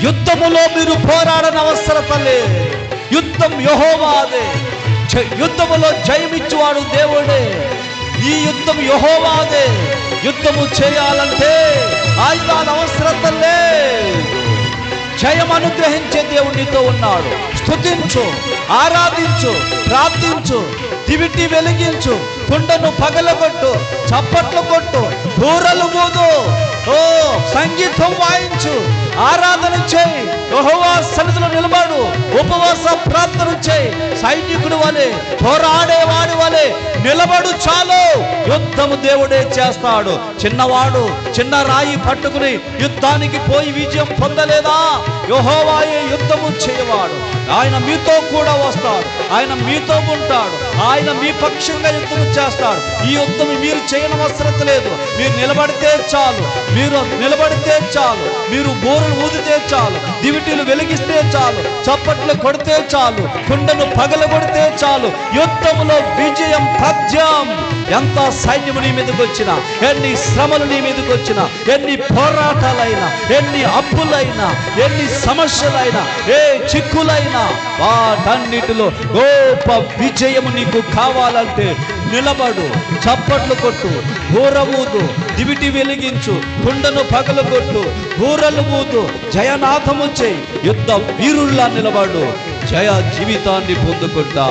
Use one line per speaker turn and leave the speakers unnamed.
యుద్ధములో మీరు పోరాడని అవసరత లేదు. యుద్ధం యెహోవాదే. యుద్ధములో జయమిచ్చువాడు దేవుడే. ఈ యుద్ధం యెహోవాదే. యుద్ధము చేయాలంటే ఆయుధాల అవసరత లేదు. జయం అనుగ్రహించే దేవుడు నీతో ఉన్నాడు. స్తుతించు, ఆరాధించు, ప్రార్థించు, దివిటి వెలిగించు, కుండను పగలగొట్టు, చప్పట్లు కొట్టు, బూరలు ఊదు, సంగీతం వాయించు, ఆరాధన చేయి, యెహోవా సన్నిధిలో నిలబడు, ఉపవాస ప్రార్థన చేయి. సైనికుడు వలె, పోరాడేవాడి వలె నిలబడు చాలు. యుద్ధము దేవుడే చేస్తాడు. చిన్నవాడు చిన్న రాయి పట్టుకుని యుద్ధానికి పోయి విజయం పొందలేదా? యెహోవాయే యుద్ధము చేయవాడు. ఆయన మీతో కూడా వస్తాడు. ఆయన మీతో ఉంటాడు. ఆయన మీ పక్షంగా యుద్ధం చేస్తాడు. ఈ యుద్ధం మీరు చేయని అవసరం లేదు. మీరు నిలబడితే చాలు. మీరు నిలబడితే చాలు. మీరు బోరులు ఊదితే చాలు. దివిటీలు వెలిగిస్తే చాలు. చప్పట్లు కొడితే చాలు. కుండను పగలగొడితే చాలు. యుద్ధములో విజయం తథ్యం. ఎంత సైన్యము నీ మీదకి వచ్చినా, ఎన్ని శ్రమలు నీ మీదకి వచ్చినా, ఎన్ని పోరాటాలైనా, ఎన్ని అప్పులైనా, ఎన్ని సమస్యలైనా, ఏ చిక్కులైనా, వాటన్నిటిలో గొప్ప విజయము నీకు కావాలంటే నిలబడు, చప్పట్లు కొట్టు, బూర ఊదు, దివిటి వెలిగించు, కుండను పగలగొట్టు, బూరలు ఊదు, జయనాథము చేయి. యుద్ధ వీరుల్లా నిలబడు. జయ జీవితాన్ని పొందుకుంటా.